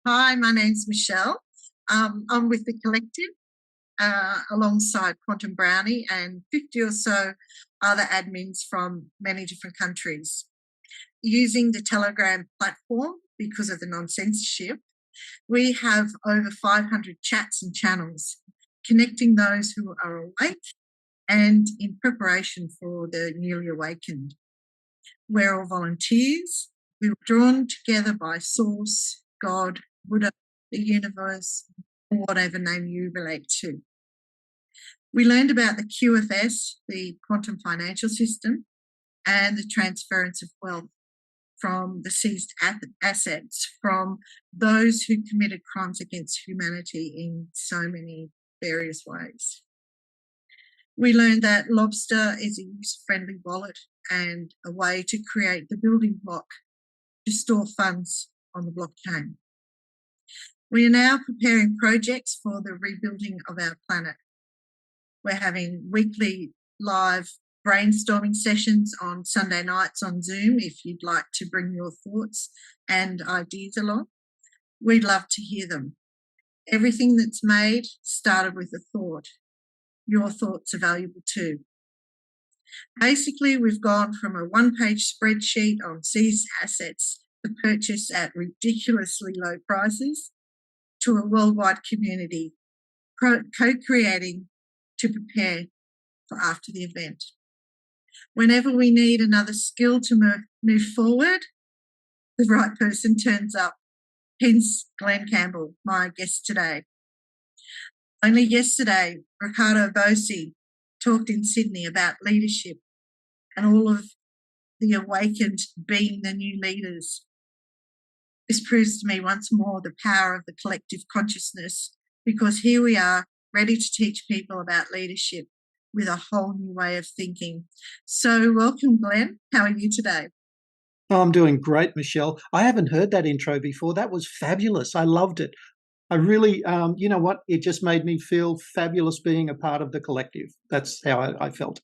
Hi, my name's Michelle. I'm with the collective alongside Quantum Brownie and 50 or so other admins from many different countries. Using the Telegram platform because of the non-censorship, we have over 500 chats and channels connecting those who are awake and in preparation for the newly awakened. We're all volunteers. We were drawn together by Source, God, Buddha, the universe, or whatever name you relate to. We learned about the QFS, the quantum financial system, and the transference of wealth from the seized assets from those who committed crimes against humanity in so many various ways. We learned that Lobster is a user-friendly wallet and a way to create the building block to store funds on the blockchain. We are now preparing projects for the rebuilding of our planet. We're having weekly live brainstorming sessions on Sunday nights on Zoom if you'd like to bring your thoughts and ideas along. We'd love to hear them. Everything that's made started with a thought. Your thoughts are valuable too. Basically, we've gone from a one-page spreadsheet on seized assets to purchase at ridiculously low prices to a worldwide community co-creating to prepare for after the event. Whenever we need another skill to move forward, the right person turns up. Hence, Glen Campbell, my guest today. Only yesterday, Ricardo Bosi talked in Sydney about leadership and all of the awakened being the new leaders. This proves to me once more the power of the collective consciousness, because here we are, ready to teach people about leadership with a whole new way of thinking. So welcome, Glen. How are you today? Oh, I'm doing great, Michelle. I haven't heard that intro before. That was fabulous. I loved it. I really, you know what? It just made me feel fabulous being a part of the collective. That's how I felt.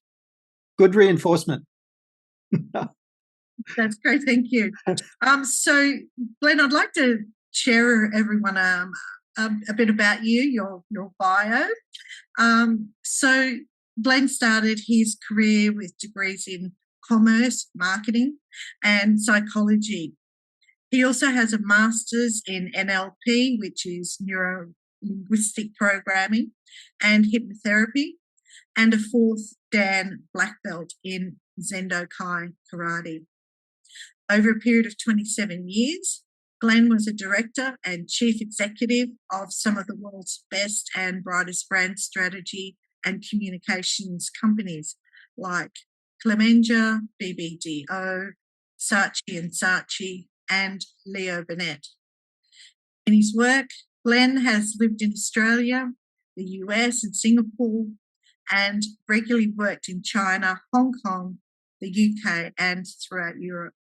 Good reinforcement. That's great. Thank you. So, Glen, I'd like to share everyone a bit about you, your bio. So, Glen started his career with degrees in commerce, marketing, and psychology. He also has a master's in NLP, which is neuro-linguistic programming, and hypnotherapy, and a fourth Dan black belt in Zendo Kai karate. Over a period of 27 years, Glen was a director and chief executive of some of the world's best and brightest brand strategy and communications companies like Clemenza, BBDO, Saatchi & Saatchi, and Leo Burnett. In his work, Glen has lived in Australia, the US and Singapore, and regularly worked in China, Hong Kong, the UK, and throughout Europe.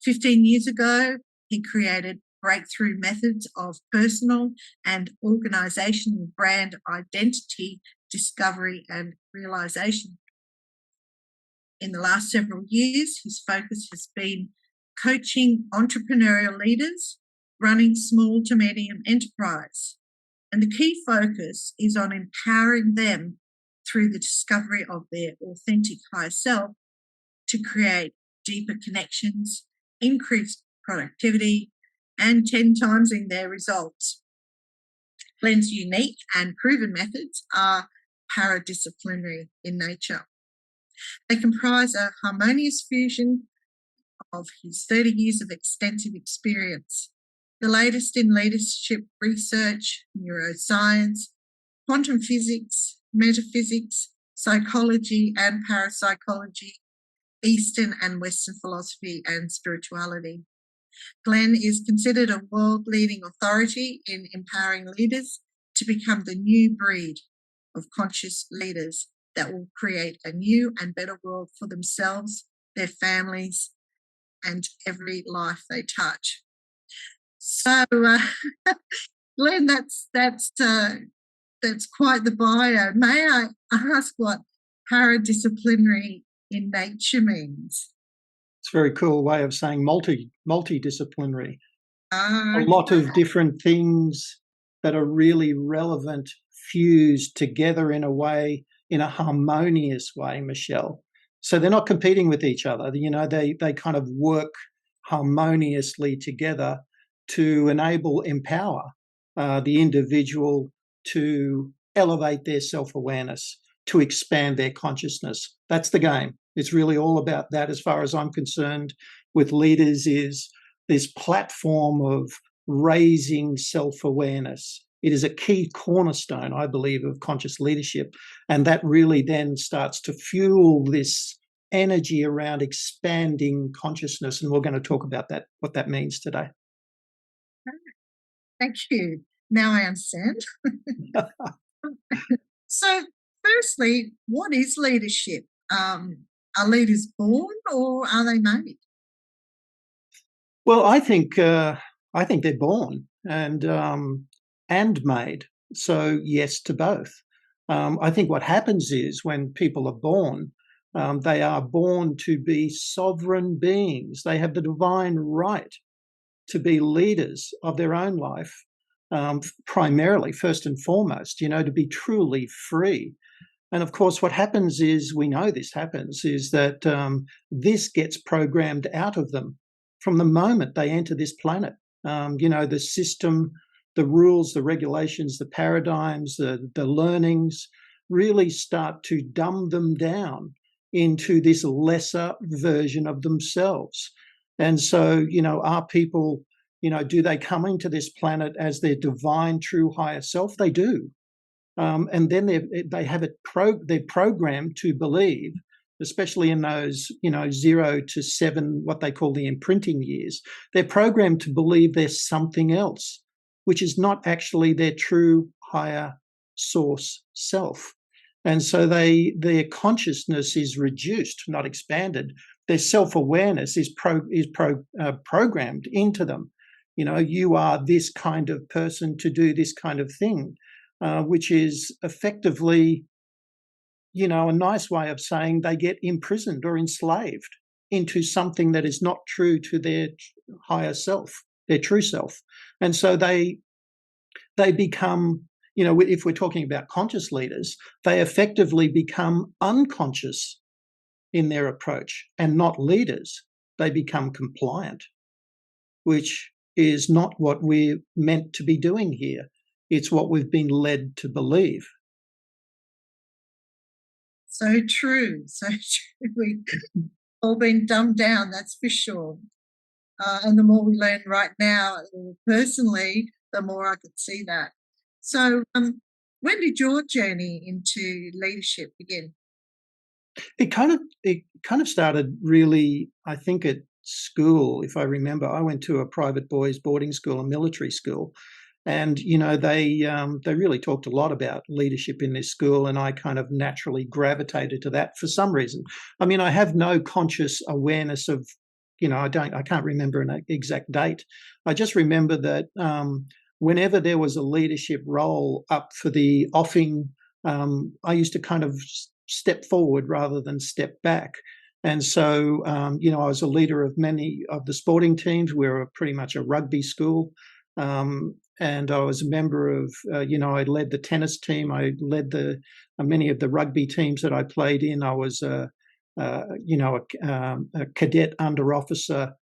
15 years ago, he created breakthrough methods of personal and organizational brand identity discovery and realization. In the last several years, his focus has been coaching entrepreneurial leaders running small to medium enterprise. And the key focus is on empowering them through the discovery of their authentic higher self to create deeper connections, increased productivity, and 10 times in their results. Glen's unique and proven methods are paradisciplinary in nature. They comprise a harmonious fusion of his 30 years of extensive experience, the latest in leadership research, neuroscience, quantum physics, metaphysics, psychology and parapsychology, Eastern and Western philosophy and spirituality. Glen is considered a world-leading authority in empowering leaders to become the new breed of conscious leaders that will create a new and better world for themselves, their families, and every life they touch. So, Glen, that's quite the bio. May I ask what paradisciplinary in nature means? It's a very cool way of saying multidisciplinary. A lot of different things that are really relevant fused together in a way, in a harmonious way, Michelle. So they're not competing with each other. You know, they kind of work harmoniously together to empower the individual to elevate their self-awareness, to expand their consciousness. That's the game. It's really all about that, as far as I'm concerned, with leaders, is this platform of raising self-awareness. It is a key cornerstone, I believe, of conscious leadership. And that really then starts to fuel this energy around expanding consciousness. And we're going to talk about that, what that means today. Thank you. Now I understand. So, firstly, what is leadership? Are leaders born or are they made? Well, I think they're born and made. So yes to both. I think what happens is when people are born, they are born to be sovereign beings. They have the divine right to be leaders of their own life, primarily, first and foremost, you know, to be truly free. And of course, what happens is, we know this happens, is that this gets programmed out of them from the moment they enter this planet. You know, the system, the rules, the regulations, the paradigms, the learnings really start to dumb them down into this lesser version of themselves. And so, you know, are people, you know, do they come into this planet as their divine, true, higher self? They do. And then they're programmed to believe, especially in those, you know, 0 to 7, what they call the imprinting years, they're programmed to believe there's something else, which is not actually their true higher source self. And so their consciousness is reduced, not expanded. Their self-awareness is programmed into them. You know, you are this kind of person to do this kind of thing, which is effectively, you know, a nice way of saying they get imprisoned or enslaved into something that is not true to their higher self, their true self. And so they become, you know, if we're talking about conscious leaders, they effectively become unconscious in their approach and not leaders. They become compliant, which is not what we're meant to be doing here. It's what we've been led to believe. So true. So true. We've all been dumbed down, that's for sure. And the more we learn right now, personally, the more I could see that. So, when did your journey into leadership begin? It kind of started really, I think, at school. If I remember, I went to a private boys' boarding school, a military school, and you know they really talked a lot about leadership in this school, and I kind of naturally gravitated to that for some reason. I mean, I have no conscious awareness of, you know, I can't remember an exact date. I just remember that whenever there was a leadership role up for the offing, I used to kind of step forward rather than step back. And so, you know, I was a leader of many of the sporting teams. We were pretty much a rugby school. And I was a member of, you know, I led the tennis team. I led many of the rugby teams that I played in. I was, you know, a cadet under officer.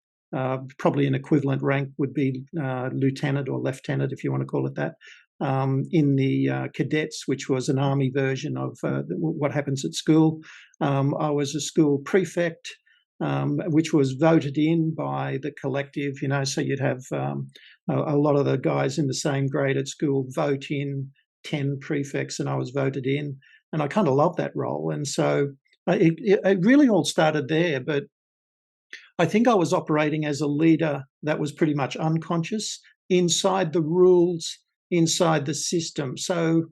Probably an equivalent rank would be lieutenant or lieutenant, if you want to call it that, in the cadets, which was an army version of what happens at school. I was a school prefect, which was voted in by the collective, you know, so you'd have a lot of the guys in the same grade at school vote in 10 prefects, and I was voted in, and I kind of loved that role. And so it really all started there, but I think I was operating as a leader that was pretty much unconscious inside the rules, inside the system. So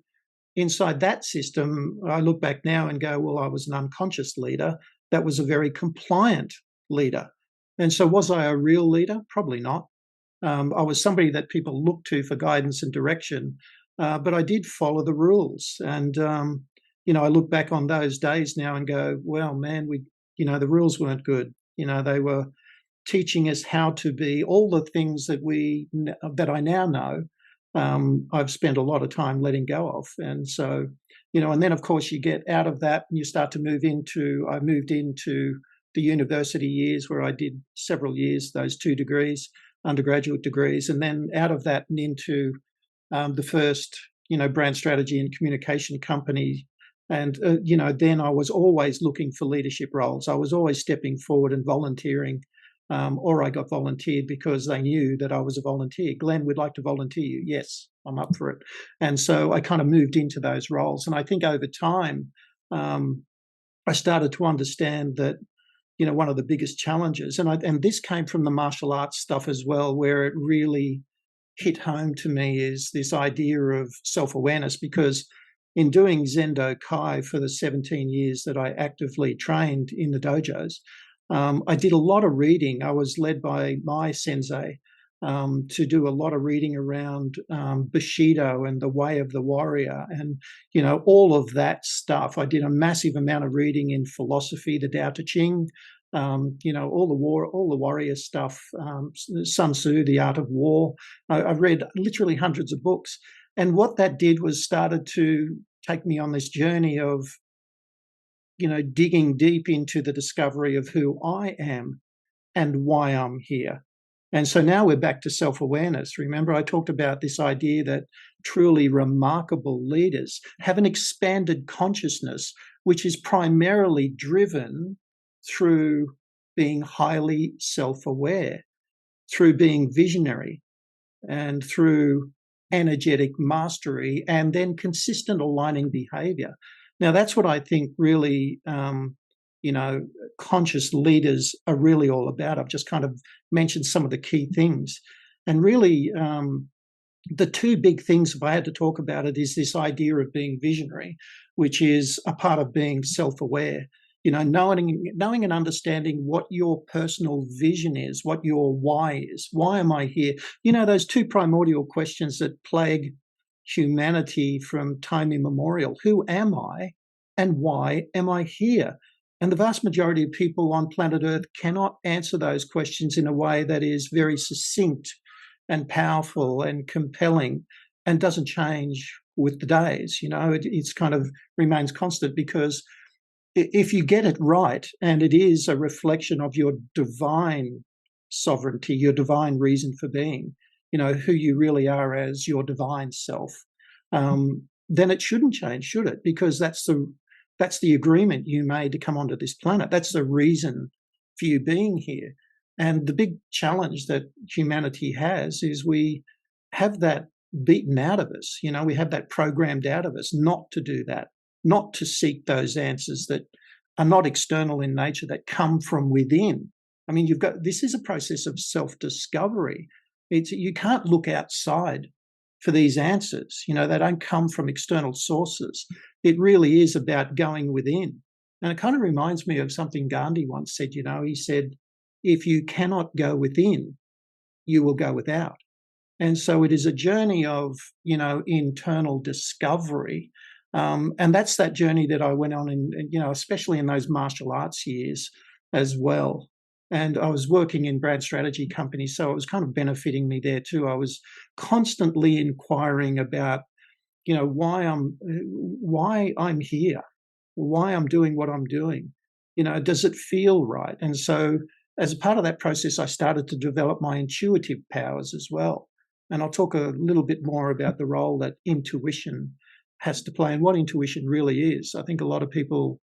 inside that system, I look back now and go, well, I was an unconscious leader that was a very compliant leader. And so was I a real leader? Probably not. I was somebody that people looked to for guidance and direction, but I did follow the rules. And, you know, I look back on those days now and go, well, man, you know, the rules weren't good. You know, they were teaching us how to be all the things that I now know. I've spent a lot of time letting go of, and so and then of course you get out of that and you start to move into. I moved into the university years where I did several years, those 2 degrees, undergraduate degrees, and then out of that and into the first brand strategy and communication company. And then I was always looking for leadership roles. I was always stepping forward and volunteering. Or I got volunteered because they knew that I was a volunteer. Glenn, we'd like to volunteer you. Yes, I'm up for it. And so I kind of moved into those roles. And I think over time, I started to understand that, one of the biggest challenges, and this came from the martial arts stuff as well, where it really hit home to me, is this idea of self-awareness. Because in doing Zendo Kai for the 17 years that I actively trained in the dojos, I did a lot of reading. I was led by my sensei to do a lot of reading around Bushido and the way of the warrior, and all of that stuff. I did a massive amount of reading in philosophy, the Tao Te Ching, all the warrior stuff, Sun Tzu, The Art of War. I read literally hundreds of books, and what that did was started to take me on this journey of digging deep into the discovery of who I am and why I'm here. And so now we're back to self-awareness. Remember, I talked about this idea that truly remarkable leaders have an expanded consciousness, which is primarily driven through being highly self-aware, through being visionary, and through energetic mastery, and then consistent aligning behavior. Now, that's what I think really, conscious leaders are really all about. I've just kind of mentioned some of the key things. And really, the 2 big things, if I had to talk about it, is this idea of being visionary, which is a part of being self-aware. Knowing and understanding what your personal vision is, what your why is. Why am I here? Those 2 primordial questions that plague humanity from time immemorial. Who am I and why am I here? And the vast majority of people on planet Earth cannot answer those questions in a way that is very succinct and powerful and compelling and doesn't change with the days. It's kind of remains constant, because if you get it right, and it is a reflection of your divine sovereignty, your divine reason for being, who you really are as your divine self, then it shouldn't change, should it? Because that's the agreement you made to come onto this planet. That's the reason for you being here. And the big challenge that humanity has is we have that beaten out of us. We have that programmed out of us not to do that, not to seek those answers that are not external in nature, that come from within. I mean, this is a process of self-discovery. You can't look outside for these answers. They don't come from external sources. It really is about going within. And it kind of reminds me of something Gandhi once said. He said, if you cannot go within, you will go without. And so it is a journey of, internal discovery. And that's that journey that I went on in, especially in those martial arts years as well. And I was working in brand strategy companies, so it was kind of benefiting me there too. I was constantly inquiring about, why I'm here, why I'm doing what I'm doing. Does it feel right? And so as a part of that process, I started to develop my intuitive powers as well. And I'll talk a little bit more about the role that intuition has to play and what intuition really is. I think a lot of people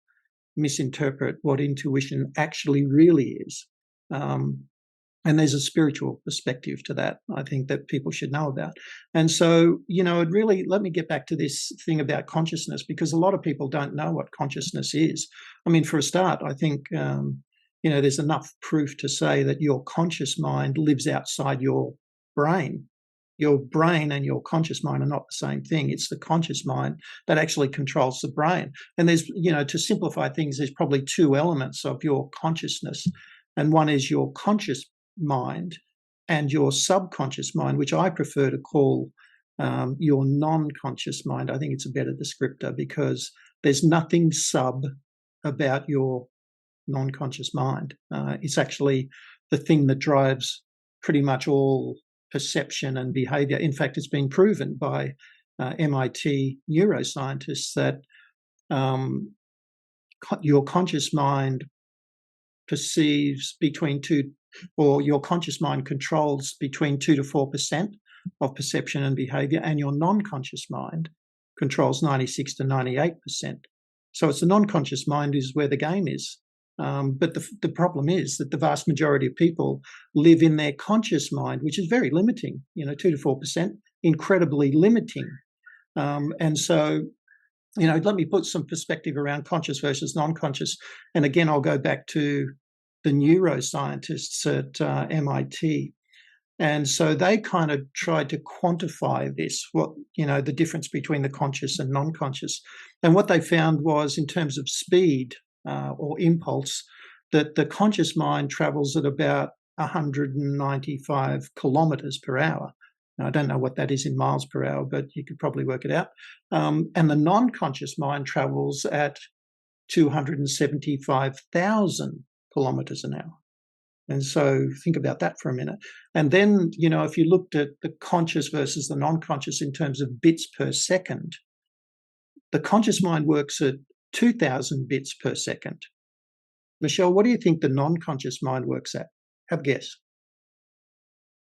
misinterpret what intuition actually really is. And there's a spiritual perspective to that, I think, that people should know about. And so, it really, let me get back to this thing about consciousness, because a lot of people don't know what consciousness is. I mean, for a start, I think, there's enough proof to say that your conscious mind lives outside your brain. Your brain and your conscious mind are not the same thing. It's the conscious mind that actually controls the brain. And there's, to simplify things, there's probably 2 elements of your consciousness. And one is your conscious mind and your subconscious mind, which I prefer to call your non-conscious mind. I think it's a better descriptor, because there's nothing sub about your non-conscious mind. It's actually the thing that drives pretty much all perception and behavior. In fact, it's been proven by MIT neuroscientists that your conscious mind perceives between your conscious mind controls between 2 to 4% of perception and behavior, and your non-conscious mind controls 96 to 98%. So it's the non-conscious mind is where the game is. But the problem is that the vast majority of people live in their conscious mind, which is very limiting, 2 to 4%, incredibly limiting. And so, let me put some perspective around conscious versus non-conscious. And again, I'll go back to the neuroscientists at MIT. And so they kind of tried to quantify this, the difference between the conscious and non-conscious. And what they found was, in terms of speed or impulse, that the conscious mind travels at about 195 kilometers per hour. Now, I don't know what that is in miles per hour, but you could probably work it out. And the non-conscious mind travels at 275,000 kilometers an hour. And so think about that for a minute. And then, if you looked at the conscious versus the non-conscious in terms of bits per second, the conscious mind works at 2,000 bits per second. Michelle, what do you think the non-conscious mind works at? Have a guess.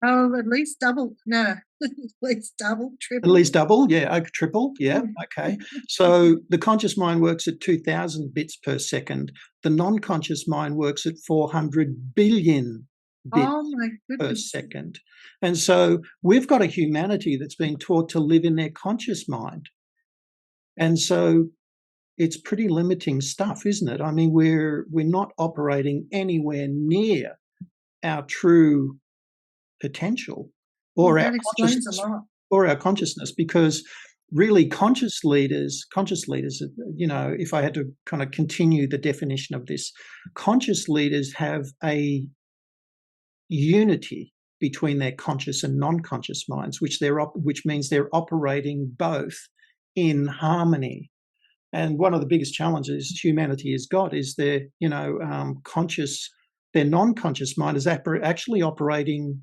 Oh, at least double. No, at least double, triple. At least double, yeah, triple, yeah, okay. So the conscious mind works at 2,000 bits per second. The non-conscious mind works at 400 billion bits per second. And so we've got a humanity that's been taught to live in their conscious mind. And so it's pretty limiting stuff, isn't it? I mean, we're not operating anywhere near our true potential or our consciousness, because really conscious leaders, if I had to kind of continue the definition of this, conscious leaders have a unity between their conscious and non-conscious minds, which means they're operating both in harmony. And one of the biggest challenges humanity has got is their non-conscious mind is actually operating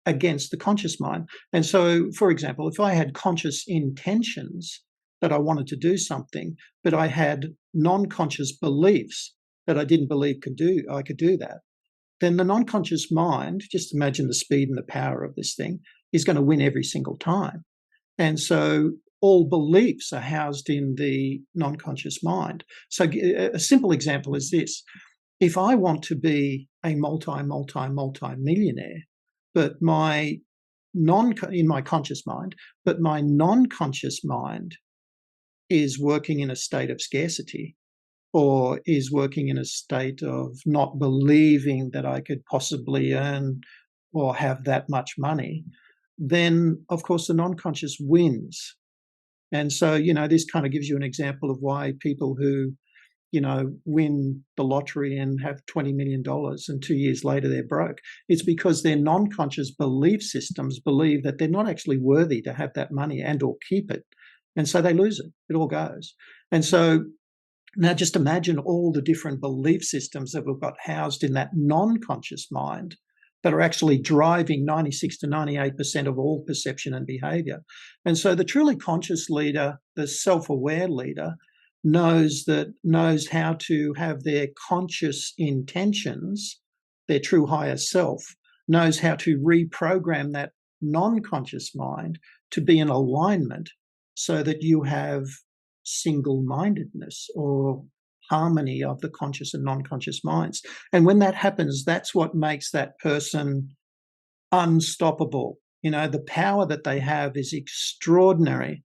against the conscious mind. And so, for example, if I had conscious intentions that I wanted to do something, but I had non-conscious beliefs that I didn't believe I could do that, then the non-conscious mind, just imagine the speed and the power of this thing, is going to win every single time. And so all beliefs are housed in the non-conscious mind. So a simple example is this. If I want to be a multi-millionaire, but in my conscious mind, but my non-conscious mind is working in a state of scarcity, or is working in a state of not believing that I could possibly earn or have that much money, then of course the non-conscious wins. And so, this kind of gives you an example of why people who win the lottery and have $20 million and 2 years later they're broke. It's because their non-conscious belief systems believe that they're not actually worthy to have that money and or keep it. And so they lose it. It all goes. And so now just imagine all the different belief systems that we've got housed in that non-conscious mind that are actually driving 96 to 98% of all perception and behavior. And so the truly conscious leader, the self-aware leader, knows how to have their conscious intentions, their true higher self, knows how to reprogram that non-conscious mind to be in alignment so that you have single-mindedness or harmony of the conscious and non-conscious minds. And when that happens, that's what makes that person unstoppable. The power that they have is extraordinary.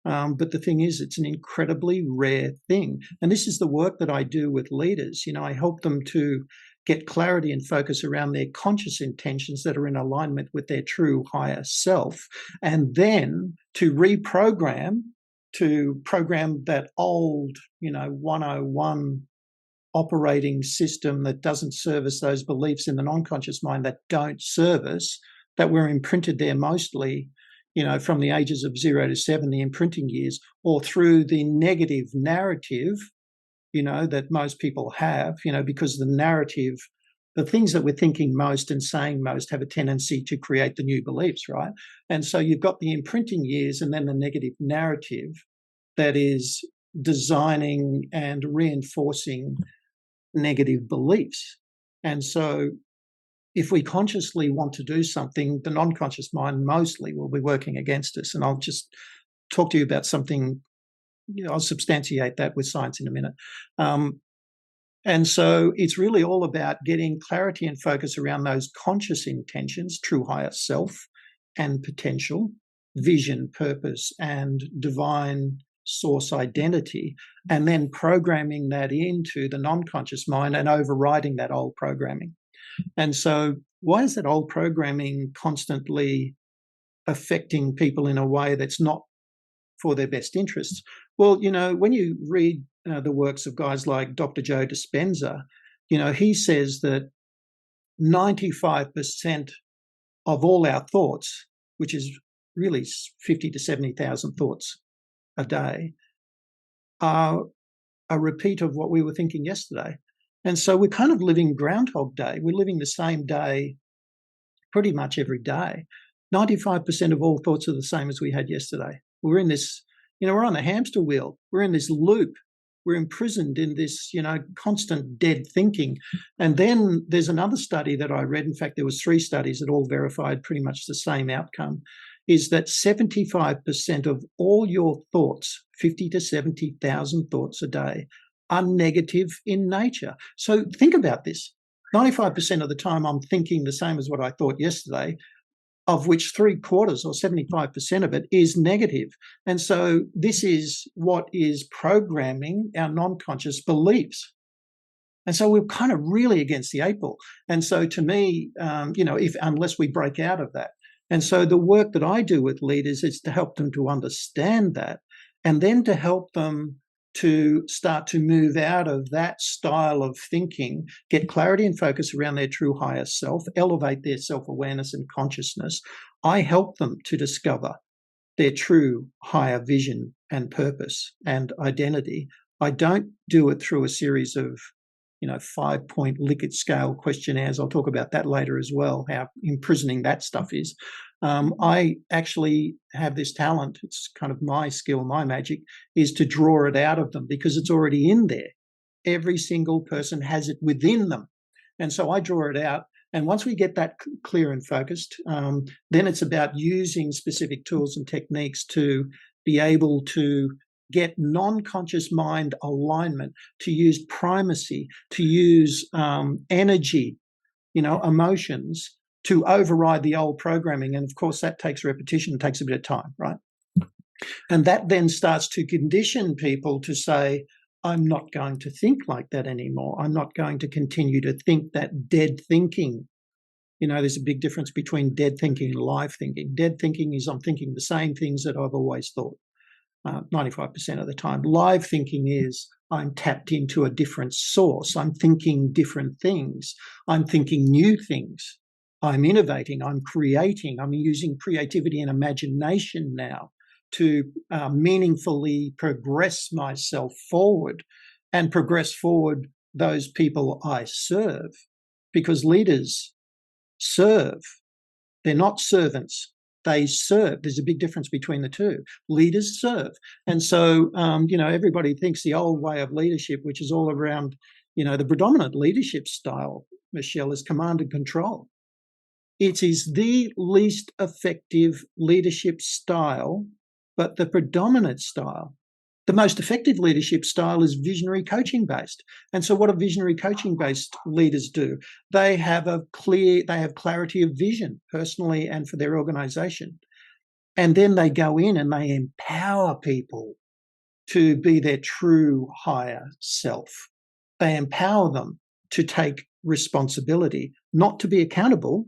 But the thing is, it's an incredibly rare thing. And this is the work that I do with leaders. I help them to get clarity and focus around their conscious intentions that are in alignment with their true higher self, and then to program that old, 101 operating system that doesn't service those beliefs in the non-conscious mind that don't service, that were imprinted there mostly from the ages of 0 to 7, the imprinting years, or through the negative narrative, that most people have, because the narrative the things that we're thinking most and saying most have a tendency to create the new beliefs, right? And so you've got the imprinting years and then the negative narrative that is designing and reinforcing negative beliefs. And so if we consciously want to do something, the non-conscious mind mostly will be working against us. And I'll just talk to you about something, I'll substantiate that with science in a minute. And so it's really all about getting clarity and focus around those conscious intentions, true higher self and potential, vision, purpose, and divine source identity, and then programming that into the non-conscious mind and overriding that old programming. And so why is that old programming constantly affecting people in a way that's not for their best interests? Well, when you read the works of guys like Dr. Joe Dispenza, he says that 95% of all our thoughts, which is really 50 to 70,000 thoughts a day, are a repeat of what we were thinking yesterday. And so we're kind of living Groundhog Day. We're living the same day pretty much every day. 95% of all thoughts are the same as we had yesterday. We're in this, we're on the hamster wheel. We're in this loop. We're imprisoned in this, constant dead thinking. And then there's another study that I read. In fact, there was 3 studies that all verified pretty much the same outcome, is that 75% of all your thoughts, 50 to 70,000 thoughts a day, are negative in nature. So think about this. 95% of the time I'm thinking the same as what I thought yesterday, of which 3/4 or 75% of it is negative. And so this is what is programming our non-conscious beliefs. And so we're kind of really against the 8 ball. And so to me, unless we break out of that. And so the work that I do with leaders is to help them to understand that, and then to help them to start to move out of that style of thinking, get clarity and focus around their true higher self, elevate their self-awareness and consciousness. I help them to discover their true higher vision and purpose and identity. I don't do it through a series of 5-point Likert scale questionnaires. I'll talk about that later as well, how imprisoning that stuff is. I actually have this talent. It's kind of my skill, my magic, is to draw it out of them because it's already in there. Every single person has it within them. And so I draw it out. And once we get that clear and focused, then it's about using specific tools and techniques to be able to get non-conscious mind alignment, to use primacy, to use energy, emotions, to override the old programming. And of course, that takes repetition, takes a bit of time, right? And that then starts to condition people to say, I'm not going to think like that anymore. I'm not going to continue to think that dead thinking. There's a big difference between dead thinking and live thinking. Dead thinking is I'm thinking the same things that I've always thought. 95% of the time. Live thinking is I'm tapped into a different source. I'm thinking different things. I'm thinking new things. I'm innovating. I'm creating. I'm using creativity and imagination now to meaningfully progress myself forward and progress forward those people I serve, because leaders serve. They're not servants. They serve. There's a big difference between the two. Leaders serve. And so, everybody thinks the old way of leadership, which is all around, the predominant leadership style, Michelle, is command and control. It is the least effective leadership style, but the predominant style. The most effective leadership style is visionary coaching based. And so what do visionary coaching based leaders do? They have clarity of vision personally and for their organization. And then they go in and they empower people to be their true higher self. They empower them to take responsibility, not to be accountable,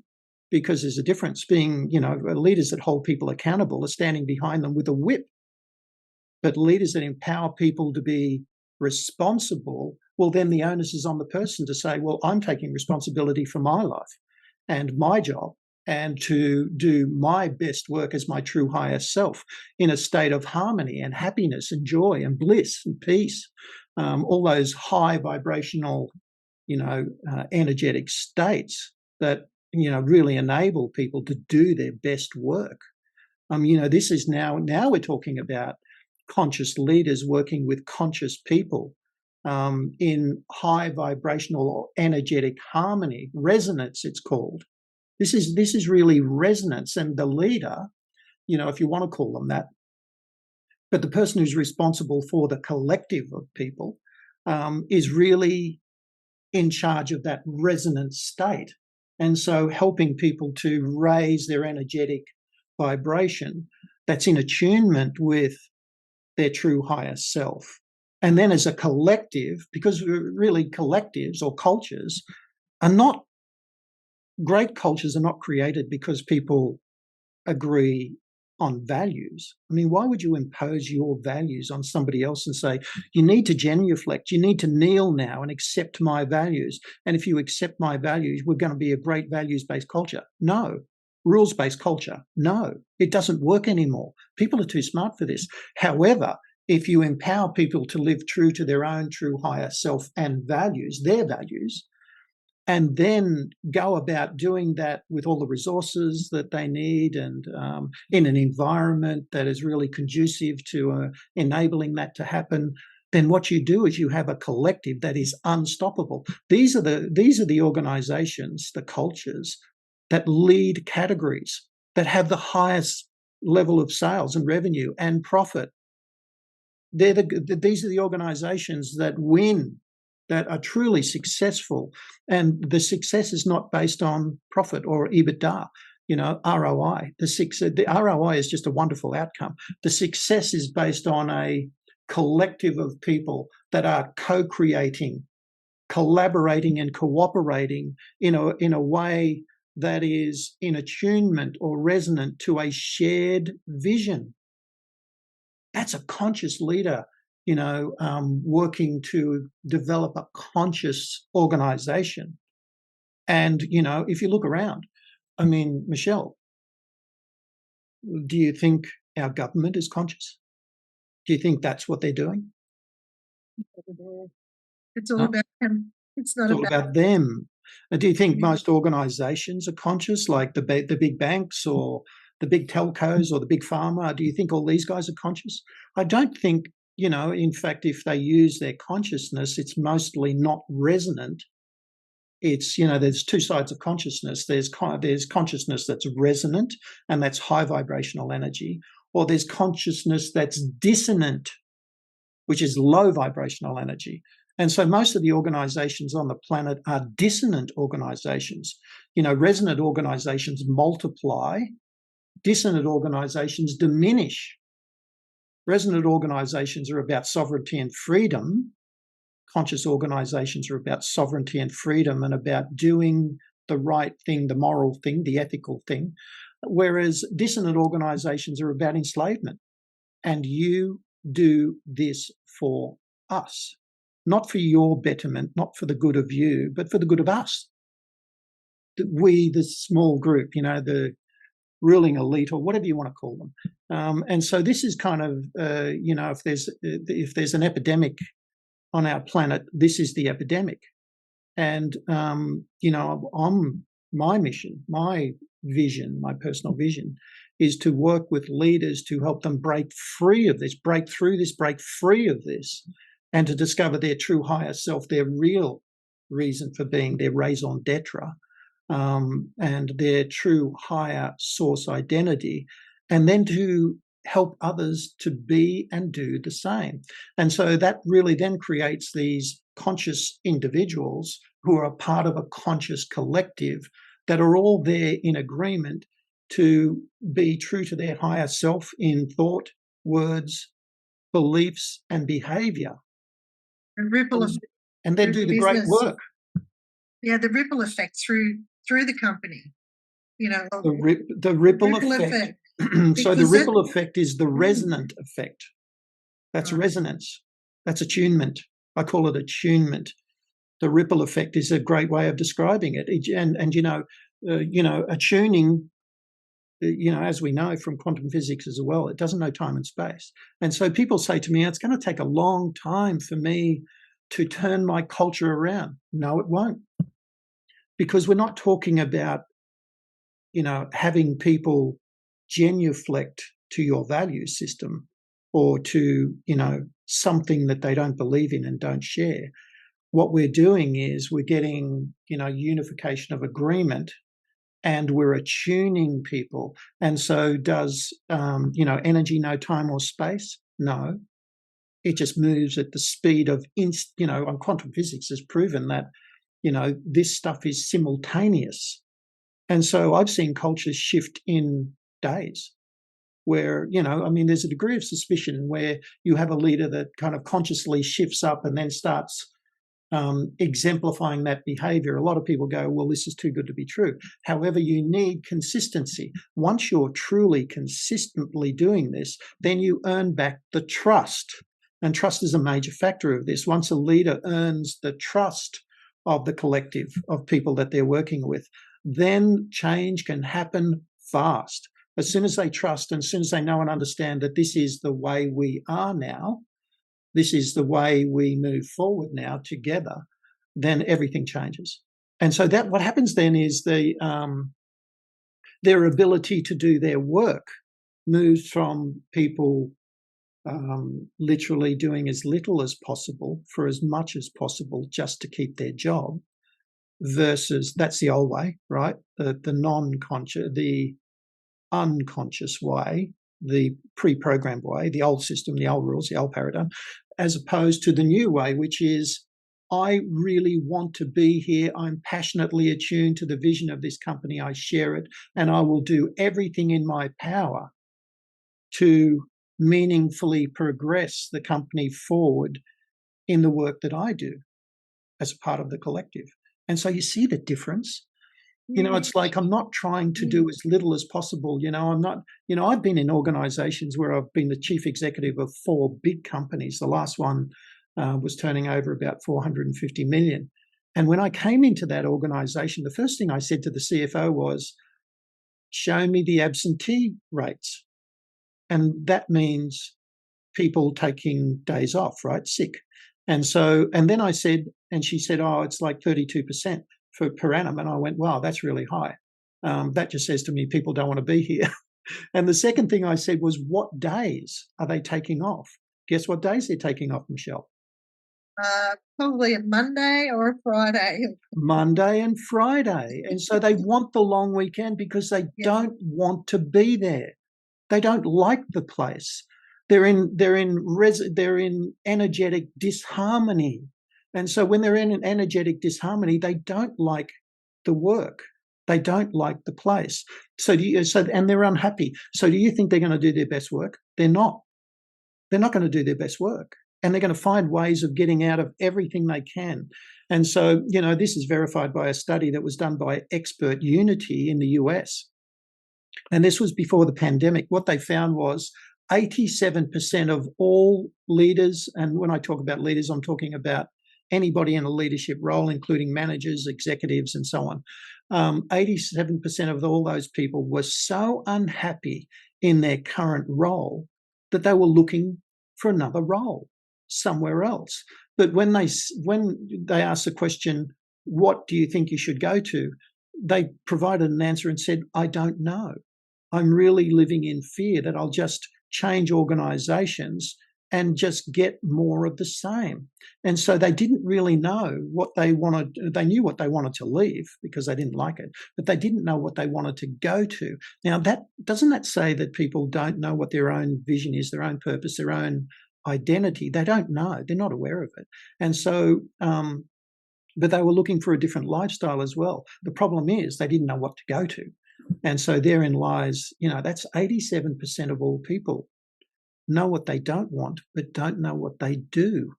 because there's a difference. Being, leaders that hold people accountable are standing behind them with a whip. But leaders that empower people to be responsible, well, then the onus is on the person to say, well, I'm taking responsibility for my life and my job, and to do my best work as my true higher self in a state of harmony and happiness and joy and bliss and peace, all those high vibrational, energetic states that, really enable people to do their best work. This is now we're talking about conscious leaders working with conscious people in high vibrational or energetic harmony, resonance it's called. This is really resonance, and the leader, if you want to call them that, but the person who's responsible for the collective of people is really in charge of that resonant state. And so helping people to raise their energetic vibration that's in attunement with their true higher self. And then as a collective, because really collectives or cultures are not, great cultures are not created because people agree on values. I mean, why would you impose your values on somebody else and say, you need to genuflect, you need to kneel now and accept my values. And if you accept my values, we're going to be a great values-based culture. No. Rules-based culture. No. It doesn't work anymore. People are too smart for this. However, if you empower people to live true to their own true higher self and values, their values, and then go about doing that with all the resources that they need and in an environment that is really conducive to enabling that to happen, then what you do is you have a collective that is unstoppable. These are the organizations, the cultures that lead categories, that have the highest level of sales and revenue and profit. These are the organizations that win, that are truly successful, and the success is not based on profit or EBITDA, ROI. The ROI is just a wonderful outcome. The success is based on a collective of people that are co-creating, collaborating and cooperating in a way that is in attunement or resonant to a shared vision. That's a conscious leader, working to develop a conscious organization. And, if you look around, I mean, Michelle, do you think our government is conscious? Do you think that's what they're doing? It's all about them. It's not all about them. Do you think most organizations are conscious, like the big banks or the big telcos or the big pharma? Do you think all these guys are conscious? I don't think, in fact, if they use their consciousness, it's mostly not resonant. It's, there's two sides of consciousness. There's consciousness that's resonant, and that's high vibrational energy, or there's consciousness that's dissonant, which is low vibrational energy. And so most of the organizations on the planet are dissonant organizations. Resonant organizations multiply, dissonant organizations diminish. Resonant organizations are about sovereignty and freedom. Conscious organizations are about sovereignty and freedom and about doing the right thing, the moral thing, the ethical thing. Whereas dissonant organizations are about enslavement. And you do this for us. Not for your betterment, not for the good of you, but for the good of us. We, the small group, the ruling elite, or whatever you want to call them. And so this is kind of, if there's an epidemic on our planet, this is the epidemic. And, my mission, my vision, my personal vision is to work with leaders to help them break free of this, break through this, break free of this, and to discover their true higher self, their real reason for being, their raison d'etre, and their true higher source identity, and then to help others to be and do the same. And so that really then creates these conscious individuals who are a part of a conscious collective that are all there in agreement to be true to their higher self in thought, words, beliefs, and behavior. And ripple effect. And then do the great work. Yeah, the ripple effect through the company. The ripple effect. So the ripple effect is the resonant effect. That's resonance. That's attunement. I call it attunement. The ripple effect is a great way of describing it. And attuning, as we know from quantum physics as well, it doesn't know time and space. And so people say to me, it's going to take a long time for me to turn my culture around? No, it won't. Because we're not talking about, having people genuflect to your value system or to, something that they don't believe in and don't share. What we're doing is we're getting, unification of agreement, and we're attuning people. And so does, energy know time or space? No. It just moves at the speed of, and quantum physics has proven that, this stuff is simultaneous. And so I've seen cultures shift in days where, there's a degree of suspicion where you have a leader that kind of consciously shifts up and then starts exemplifying that behavior. A lot of people go, well, this is too good to be true. However, you need consistency. Once you're truly consistently doing this, then you earn back the trust. And trust is a major factor of this. Once a leader earns the trust of the collective of people that they're working with, then change can happen fast. As soon as they trust and as soon as they know and understand that this is the way we are now, this is the way we move forward now together, then everything changes. And so that what happens then is their ability to do their work moves from people literally doing as little as possible for as much as possible just to keep their job, versus that's the old way, right? The non-conscious, the unconscious way, the pre-programmed way, the old system, the old rules, the old paradigm, as opposed to the new way, which is, I really want to be here. I'm passionately attuned to the vision of this company. I share it, and I will do everything in my power to meaningfully progress the company forward in the work that I do as a part of the collective. And so you see the difference. It's like I'm not trying to do as little as possible. I'm not, I've been in organizations where I've been the chief executive of 4 big companies. The last one was turning over about 450 million. And when I came into that organization, the first thing I said to the CFO was, show me the absentee rates. And that means people taking days off, right? Sick. And then I said, and she said, oh, it's like 32% per annum. And I went, wow, that's really high. That just says to me, people don't want to be here. And the second thing I said was, what days are they taking off? Guess what days they're taking off, Michelle? Probably a Monday or a Friday. Monday and Friday. And so they want the long weekend because they don't want to be there. They don't like the place. They're in energetic disharmony. And so when they're in an energetic disharmony, they don't like the work. They don't like the place. And they're unhappy. So do you think they're going to do their best work? They're not. They're not going to do their best work. And they're going to find ways of getting out of everything they can. And so, this is verified by a study that was done by Expert Unity in the US. And this was before the pandemic. What they found was 87% of all leaders, and when I talk about leaders, I'm talking about anybody in a leadership role, including managers, executives, and so on. 87% of all those people were so unhappy in their current role that they were looking for another role somewhere else. But when they asked the question, what do you think you should go to? They provided an answer and said, I don't know. I'm really living in fear that I'll just change organizations and just get more of the same. And so they didn't really know what they wanted. They knew what they wanted to leave because they didn't like it, but they didn't know what they wanted to go to. Now, doesn't that say that people don't know what their own vision is, their own purpose, their own identity? They don't know. They're not aware of it. And so, but they were looking for a different lifestyle as well. The problem is they didn't know what to go to. And so therein lies, that's 87% of all people know what they don't want, but don't know what they do.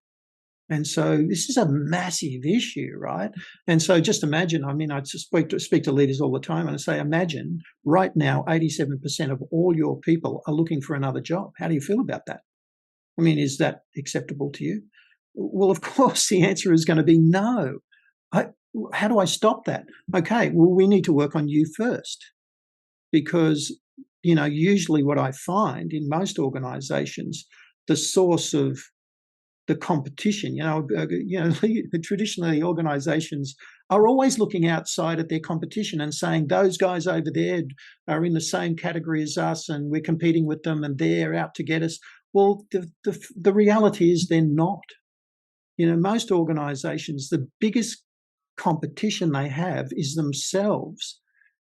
And so this is a massive issue, right? And so just imagine, I speak to leaders all the time and I say, imagine right now, 87% of all your people are looking for another job. How do you feel about that? Is that acceptable to you? Well, of course, the answer is going to be no. How do I stop that? Okay, well, we need to work on you first. Because, usually what I find in most organizations, the source of the competition. Traditionally organizations are always looking outside at their competition and saying those guys over there are in the same category as us and we're competing with them and they're out to get us. Well, the reality is they're not. Most organizations, the biggest competition they have is themselves.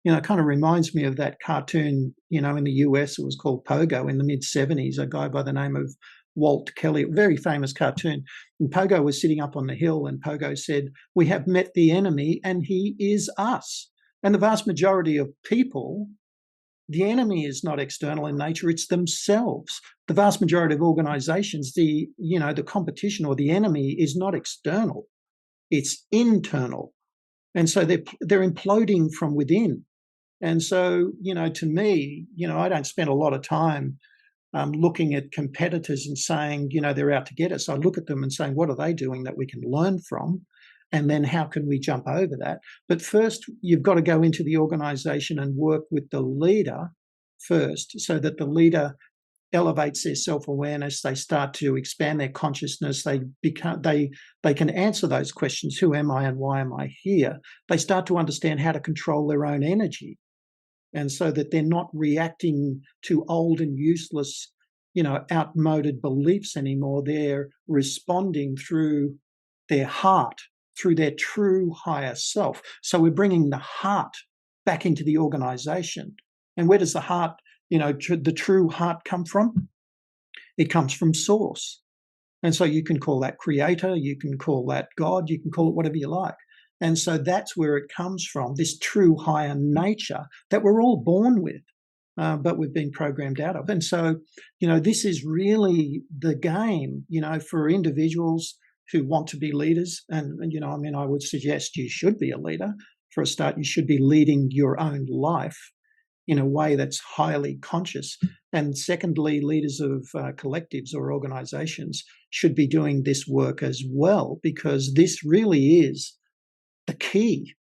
It kind of reminds me of that cartoon, in the US, it was called Pogo in the mid-70s, a guy by the name of Walt Kelly, a very famous cartoon. And Pogo was sitting up on the hill and Pogo said, "We have met the enemy and he is us." And the vast majority of people, the enemy is not external in nature, it's themselves. The vast majority of organizations, the competition or the enemy is not external, it's internal. And so they're imploding from within. And so, to me, I don't spend a lot of time looking at competitors and saying, they're out to get us. I look at them and saying, what are they doing that we can learn from? And then how can we jump over that? But first, you've got to go into the organization and work with the leader first so that the leader elevates their self-awareness, they start to expand their consciousness, they can answer those questions, who am I and why am I here? They start to understand how to control their own energy. And so that they're not reacting to old and useless, outmoded beliefs anymore. They're responding through their heart, through their true higher self. So we're bringing the heart back into the organization. And where does the heart, the true heart come from? It comes from source. And so you can call that creator, you can call that God, you can call it whatever you like. And so that's where it comes from, this true higher nature that we're all born with, but we've been programmed out of. And so, this is really the game, for individuals who want to be leaders. And I would suggest you should be a leader. For a start, you should be leading your own life in a way that's highly conscious. And secondly, leaders of collectives or organizations should be doing this work as well, because this really is the key.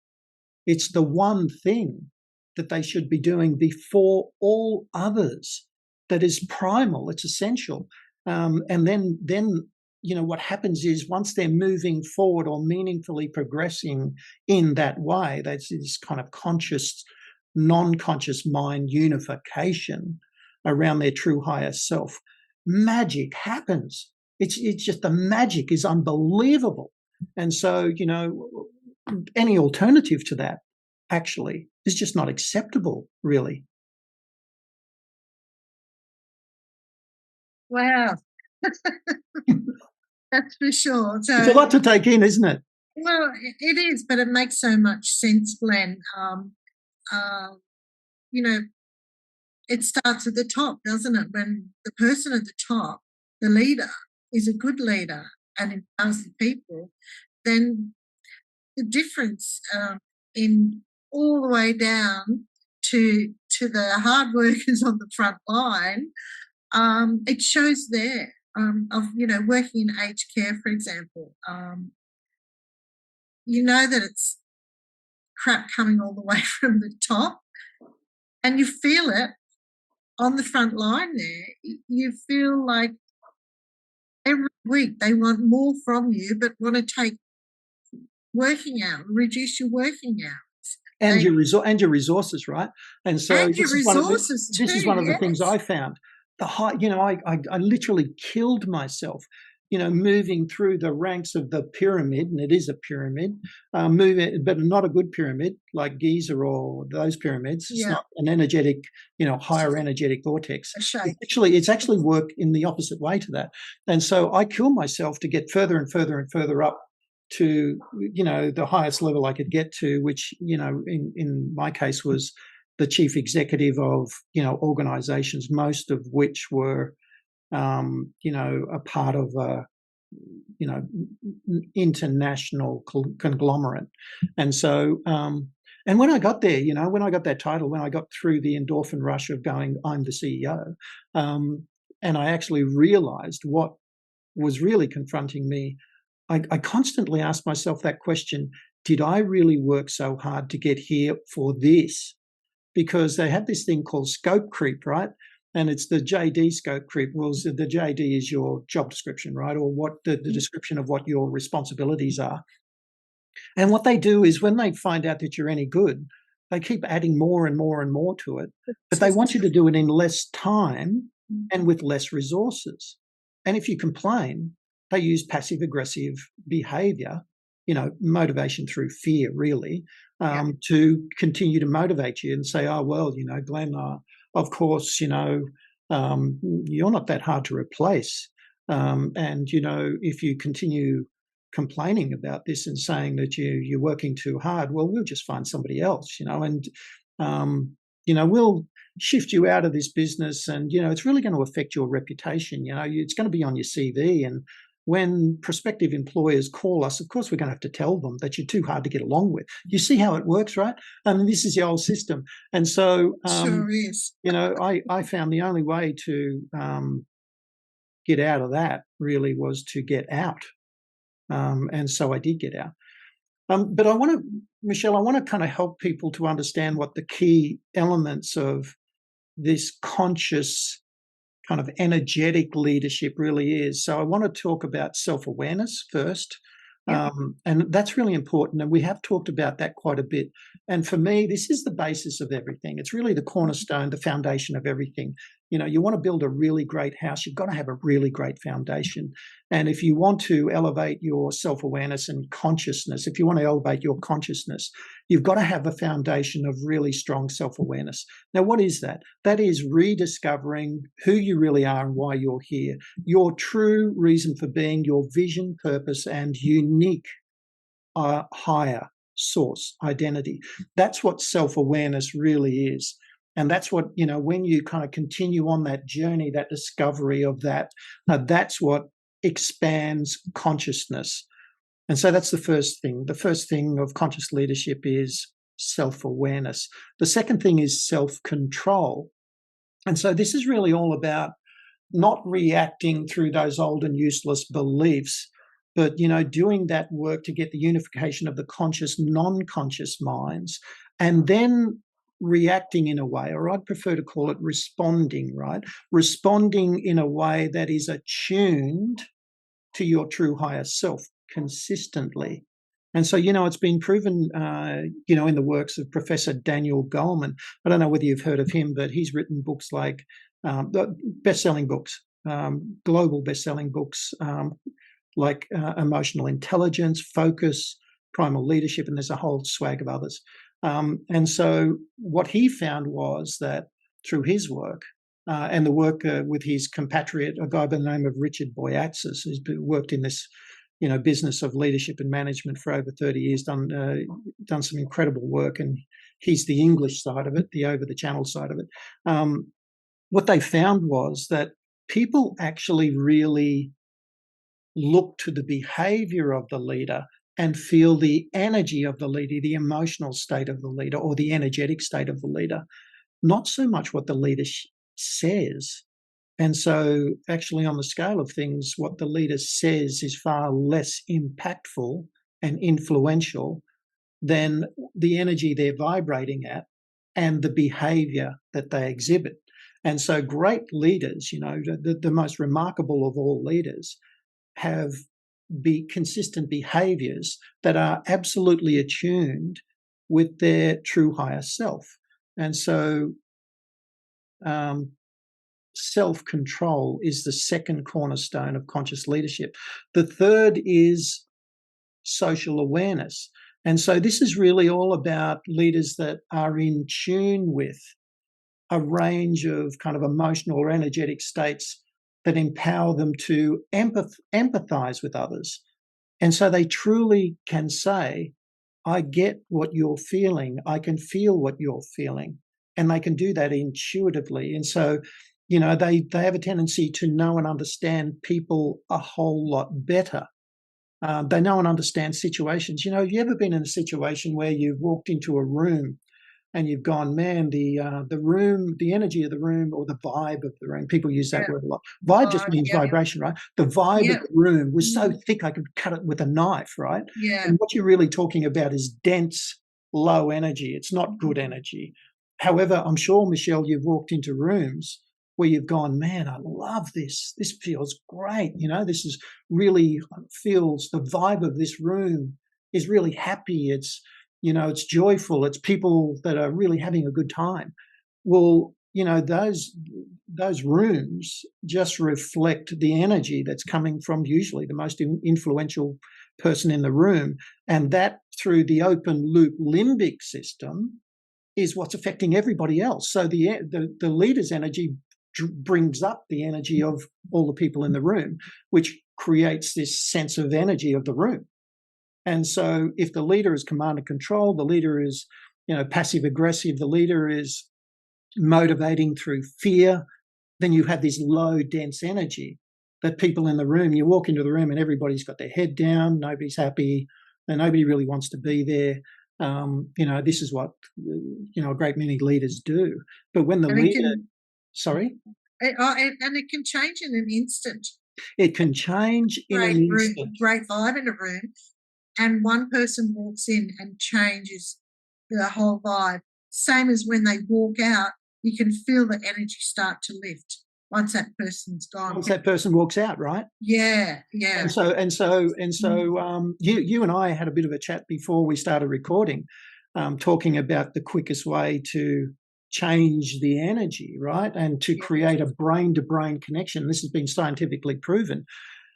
It's the one thing that they should be doing before all others. That is primal, it's essential. And then what happens is once they're moving forward or meaningfully progressing in that way, that's this kind of conscious, non-conscious mind unification around their true higher self, magic happens. It's just the magic is unbelievable. And so, any alternative to that actually is just not acceptable, really. Wow. That's for sure. So, it's a lot to take in, isn't it? Well, it is, but it makes so much sense, Glenn. It starts at the top, doesn't it? When the person at the top, the leader, is a good leader and empowers the people, then the difference in all the way down to the hard workers on the front line, it shows there. Of working in aged care, for example, that it's crap coming all the way from the top, and you feel it on the front line there. You feel like every week they want more from you, but want to take working hours, reduce your working hours. And your resources, right? And so and your resources this is one of the things I found. I literally killed myself, moving through the ranks of the pyramid, and it is a pyramid, moving, but not a good pyramid like Giza or those pyramids. It's not an energetic, higher energetic vortex. It's actually work in the opposite way to that. And so I killed myself to get further and further and further up to, the highest level I could get to, which, in my case was the chief executive of, organizations, most of which were, a part of a, international conglomerate. And so, and when I got there, when I got that title, when I got through the endorphin rush of going, I'm the CEO, and I actually realized what was really confronting me, I constantly asked myself that question, did I really work so hard to get here for this? Because they have this thing called scope creep, right? and it's the JD scope creep. Well, the JD is your job description, right? Or what the description of what your responsibilities are. And what they do is when they find out that you're any good, they keep adding more and more and more to it, but they want you to do it in less time and with less resources. And if you complain, they use passive aggressive behavior, motivation through fear, really, to continue to motivate you and say, oh, well, Glenn, of course, you're not that hard to replace. And, if you continue complaining about this and saying that you're working too hard, well, we'll just find somebody else, and, we'll shift you out of this business, and, it's really going to affect your reputation. It's going to be on your CV. And when prospective employers call us, of course, we're going to have to tell them that you're too hard to get along with. You see how it works, right? I mean, this is the old system. And so, sure is. I found the only way to get out of that really was to get out. And so I did get out. But Michelle, I want to kind of help people to understand what the key elements of this conscious kind of energetic leadership really is. So I want to talk about self-awareness first. And that's really important. And we have talked about that quite a bit. And for me, this is the basis of everything. It's really the cornerstone, the foundation of everything. You want to build a really great house, you've got to have a really great foundation. And if you want to elevate your self-awareness and consciousness, if you want to elevate your consciousness, you've got to have a foundation of really strong self-awareness. Now, what is that? That is rediscovering who you really are and why you're here, your true reason for being, your vision, purpose, and unique higher source identity. That's what self-awareness really is. And that's what, when you kind of continue on that journey, that discovery of that, that's what expands consciousness. And so that's the first thing. The first thing of conscious leadership is self-awareness. The second thing is self-control. And so this is really all about not reacting through those old and useless beliefs, but, doing that work to get the unification of the conscious, non-conscious minds, and then reacting in a way, or I'd prefer to call it responding, right? Responding in a way that is attuned to your true higher self consistently. And so, it's been proven, in the works of Professor Daniel Goleman. I don't know whether you've heard of him, but he's written books like best-selling books, global best-selling books, like Emotional Intelligence, Focus, Primal Leadership, and there's a whole swag of others. And so what he found was that through his work and the work with his compatriot, a guy by the name of Richard Boyatzis, who's worked in this, business of leadership and management for over 30 years, done some incredible work, and he's the English side of it, the over-the-channel side of it. What they found was that people actually really look to the behavior of the leader and feel the energy of the leader, the emotional state of the leader, or the energetic state of the leader, not so much what the leader says. And so actually on the scale of things, what the leader says is far less impactful and influential than the energy they're vibrating at and the behavior that they exhibit. And so great leaders, the most remarkable of all leaders, have consistent behaviors that are absolutely attuned with their true higher self. And so self-control is the second cornerstone of conscious leadership. The third is social awareness. And so this is really all about leaders that are in tune with a range of kind of emotional or energetic states that empower them to empathize with others. And so they truly can say, I get what you're feeling. I can feel what you're feeling. And they can do that intuitively. And so, they have a tendency to know and understand people a whole lot better. They know and understand situations. Have you ever been in a situation where you've walked into a room and you've gone, man, the room, the energy of the room, or the vibe of the room. People use that word a lot. Vibe just means vibration, right? The vibe of the room was so thick I could cut it with a knife, right? Yeah. And what you're really talking about is dense, low energy. It's not good energy. However, I'm sure, Michelle, you've walked into rooms where you've gone, man, I love this. This feels great. This is really feels the vibe of this room is really happy. It's joyful. It's people that are really having a good time. Well, those rooms just reflect the energy that's coming from usually the most influential person in the room. And that through the open loop limbic system is what's affecting everybody else. So the leader's energy brings up the energy of all the people in the room, which creates this sense of energy of the room. And so if the leader is command and control, the leader is, passive aggressive, the leader is motivating through fear, then you have this low, dense energy that people in the room, you walk into the room and everybody's got their head down, nobody's happy, and nobody really wants to be there. This is what, a great many leaders do. But when the leader, and it can change in an instant. It can change in an instant. Great vibe in a room, and one person walks in and changes the whole vibe. Same as when they walk out, you can feel the energy start to lift once that person's gone. Once that person walks out, right? Yeah. And so, you and I had a bit of a chat before we started recording, talking about the quickest way to change the energy, right? And to create a brain-to-brain connection. This has been scientifically proven.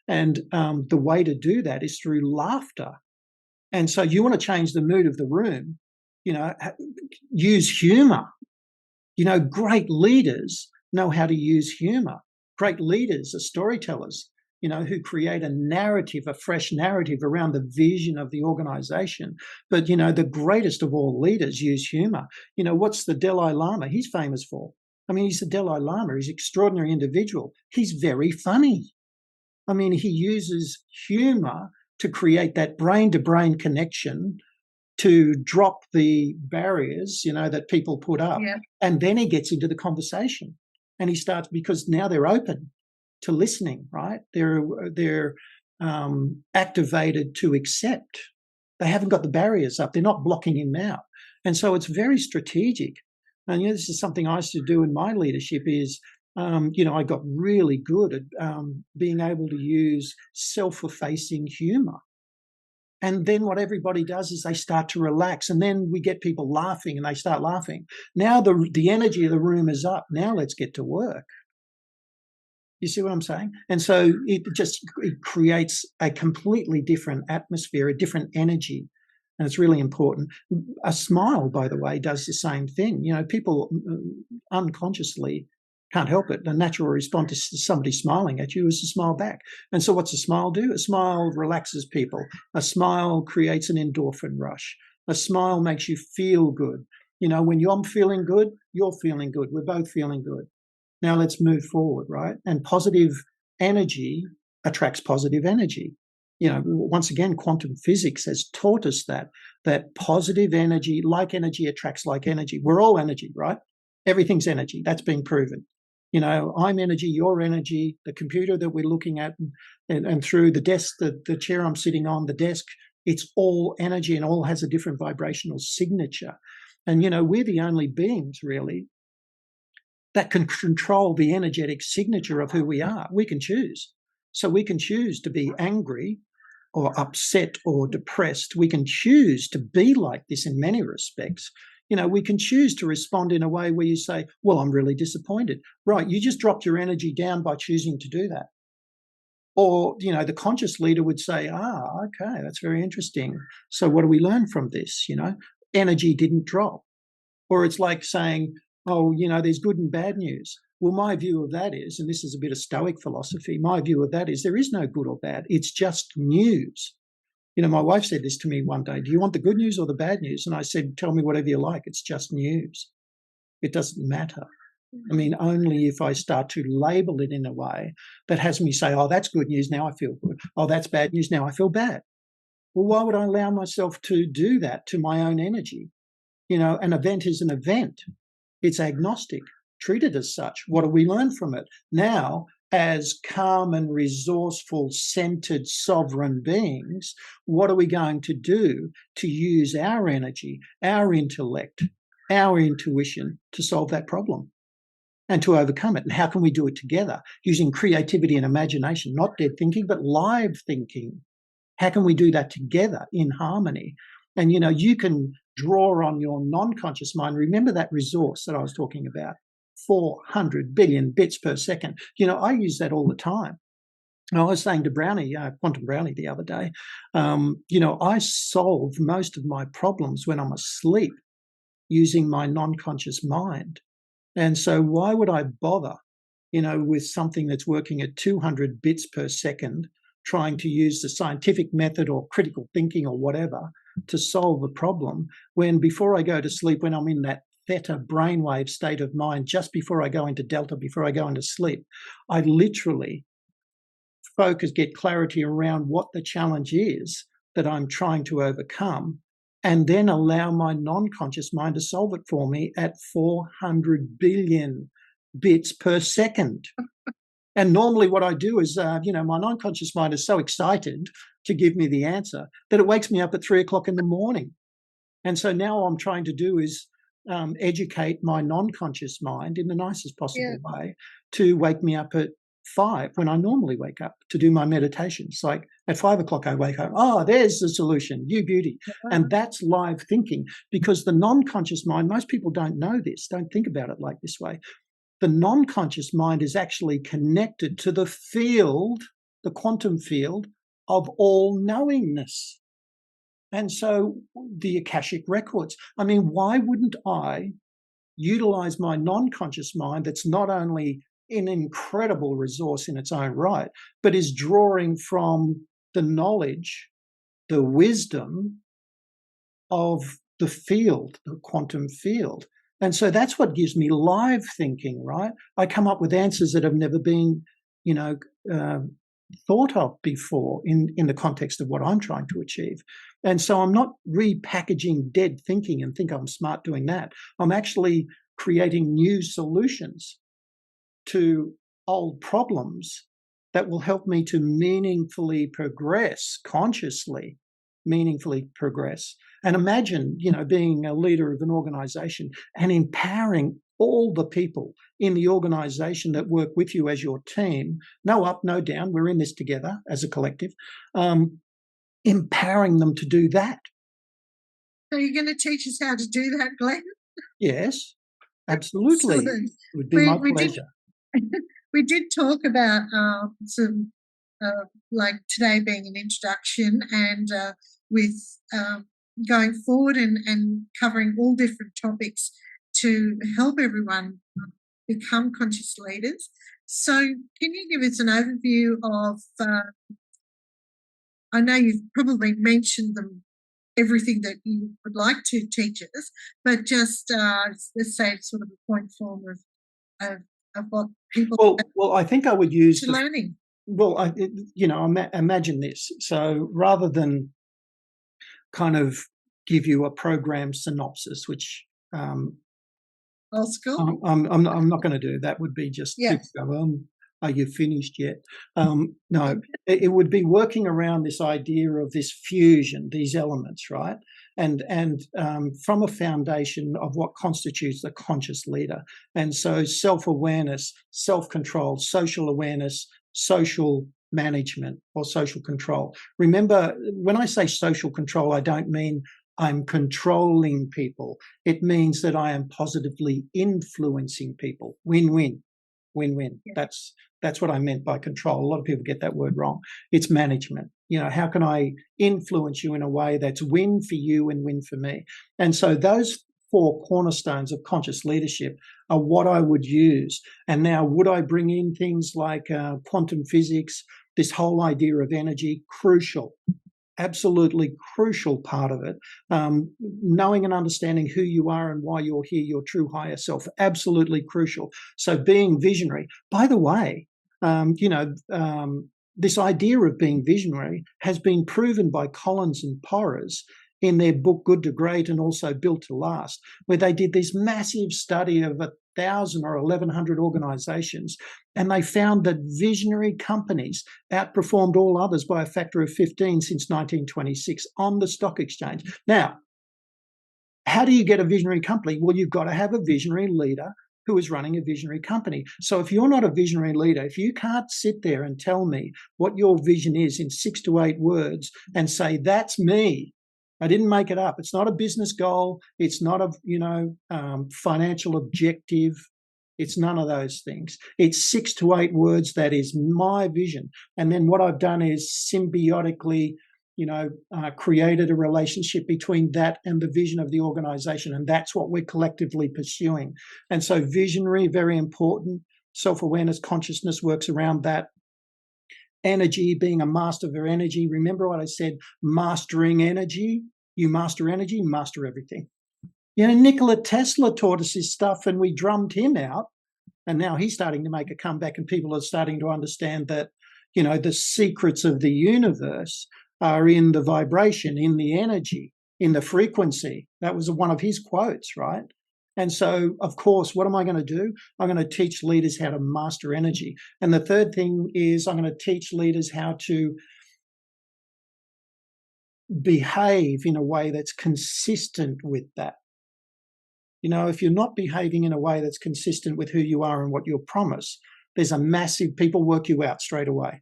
And the way to do that is through laughter. And so you want to change the mood of the room, use humor. Great leaders know how to use humor. Great leaders are storytellers, who create a narrative, a fresh narrative around the vision of the organization. But, the greatest of all leaders use humor. What's the Dalai Lama? He's famous for. I mean, he's the Dalai Lama. He's an extraordinary individual. He's very funny. I mean, he uses humor to create that brain-to-brain connection, to drop the barriers, that people put up. Yeah. And then he gets into the conversation and he starts, because now they're open to listening, right? They're activated to accept. They haven't got the barriers up. They're not blocking him out. And so it's very strategic. And, this is something I used to do in my leadership is, I got really good at being able to use self-effacing humor. And then what everybody does is they start to relax, and then we get people laughing and they start laughing. Now the energy of the room is up. Now let's get to work. You see what I'm saying? And so it creates a completely different atmosphere, a different energy. And it's really important. A smile, by the way, does the same thing. People unconsciously can't help it. The natural response to somebody smiling at you is to smile back. And so what's a smile do? A smile relaxes people. A smile creates an endorphin rush. A smile makes you feel good. When I'm feeling good, you're feeling good. We're both feeling good. Now let's move forward, right? And positive energy attracts positive energy. Once again, quantum physics has taught us that positive energy, like energy, attracts like energy. We're all energy, right? Everything's energy. That's been proven. I'm energy, you're energy, the computer that we're looking at and through the desk, the chair I'm sitting on, the desk, it's all energy and all has a different vibrational signature. And, we're the only beings really that can control the energetic signature of who we are. We can choose. So we can choose to be angry or upset or depressed. We can choose to be like this in many respects. We can choose to respond in a way where you say, well, I'm really disappointed. Right, you just dropped your energy down by choosing to do that. Or, the conscious leader would say, okay, that's very interesting. So what do we learn from this? Energy didn't drop. Or it's like saying, there's good and bad news. Well, my view of that is, and this is a bit of Stoic philosophy, my view of that is there is no good or bad. It's just news. My wife said this to me one day, do you want the good news or the bad news? And I said, tell me whatever you like. It's just news. It doesn't matter. I mean, only if I start to label it in a way that has me say, oh, that's good news, now I feel good. Oh, that's bad news, now I feel bad. Well, why would I allow myself to do that to my own energy? An event is an event. It's agnostic. Treat it as such. What do we learn from it? Now, as calm and resourceful, centered, sovereign beings, what are we going to do to use our energy, our intellect, our intuition to solve that problem? and to overcome it. And how can we do it together using creativity and imagination, not dead thinking, but live thinking? How can we do that together in harmony? And, you can draw on your non-conscious mind. Remember that resource that I was talking about, 400 billion bits per second. I use that all the time. I was saying to Brownie, Quantum Brownie, the other day, I solve most of my problems when I'm asleep using my non-conscious mind. And so why would I bother, with something that's working at 200 bits per second, trying to use the scientific method or critical thinking or whatever to solve a problem, when before I go to sleep, when I'm in that theta brainwave state of mind, just before I go into delta, before I go into sleep, I literally focus, get clarity around what the challenge is that I'm trying to overcome, and then allow my non-conscious mind to solve it for me at 400 billion bits per second. And normally what I do is, my non-conscious mind is so excited to give me the answer that it wakes me up at 3 o'clock in the morning. And so now all I'm trying to do is educate my non-conscious mind in the nicest possible way to wake me up at 5 when I normally wake up to do my meditations. Like at 5 o'clock, I wake up, there's the solution, you beauty. And that's live thinking, because the non-conscious mind, most people don't know this, don't think about it like this way. The non-conscious mind is actually connected to the field, the quantum field of all knowingness. And so the Akashic records, why wouldn't I utilize my non-conscious mind that's not only an incredible resource in its own right, but is drawing from the knowledge, the wisdom of the field, the quantum field. And so that's what gives me live thinking, right? I come up with answers that have never been, thought of before in the context of what I'm trying to achieve. And so I'm not repackaging dead thinking and think I'm smart doing that. I'm actually creating new solutions to old problems that will help me to meaningfully progress, consciously meaningfully progress. And imagine, being a leader of an organization and empowering all the people in the organization that work with you as your team, no up, no down, we're in this together as a collective, empowering them to do that. So you're going to teach us how to do that, Glen? Yes, absolutely. Excellent. It would be my pleasure. We did talk about some, like today being an introduction, and with going forward and covering all different topics to help everyone become conscious leaders. So can you give us an overview of, I know you've probably mentioned them, everything that you would like to teach us, but just let's say sort of a point form of what people well I think I would use learning. Well, imagine this. So rather than kind of give you a program synopsis, which old school, I'm not going to do. That would be just are you finished yet? No, it would be working around this idea of this fusion, these elements, right? And from a foundation of what constitutes the conscious leader. And so self-awareness, self-control, social awareness, social management, or social control. Remember, when I say social control, I don't mean I'm controlling people. It means that I am positively influencing people. Win-win, win-win. Yeah. That's what I meant by control. A lot of people get that word wrong. It's management. How can I influence you in a way that's win for you and win for me? And so those 4 cornerstones of conscious leadership are what I would use. And now, would I bring in things like quantum physics, this whole idea of energy? Crucial. Absolutely crucial part of it. Knowing and understanding who you are and why you're here, your true higher self, absolutely crucial. So being visionary. By the way, this idea of being visionary has been proven by Collins and Porras in their book Good to Great and also Built to Last, where they did this massive study of 1,000 or 1,100 organizations, and they found that visionary companies outperformed all others by a factor of 15 since 1926 on the stock exchange. Now, how do you get a visionary company? Well, you've got to have a visionary leader who is running a visionary company. So if you're not a visionary leader, if you can't sit there and tell me what your vision is in 6 to 8 words and say, that's me, I didn't make it up. It's not a business goal. It's not a, financial objective. It's none of those things. It's 6 to 8 words. That is my vision. And then what I've done is symbiotically, created a relationship between that and the vision of the organization. And that's what we're collectively pursuing. And so visionary, very important. Self-awareness, consciousness works around that. Energy, being a master of your energy. Remember what I said, mastering energy. You master energy, you master everything. Nikola Tesla taught us his stuff and we drummed him out. And now he's starting to make a comeback and people are starting to understand that, the secrets of the universe are in the vibration, in the energy, in the frequency. That was one of his quotes, right? And so, of course, what am I going to do? I'm going to teach leaders how to master energy. And the third thing is I'm going to teach leaders how to behave in a way that's consistent with that. If you're not behaving in a way that's consistent with who you are and what you promise, there's a massive, people work you out straight away.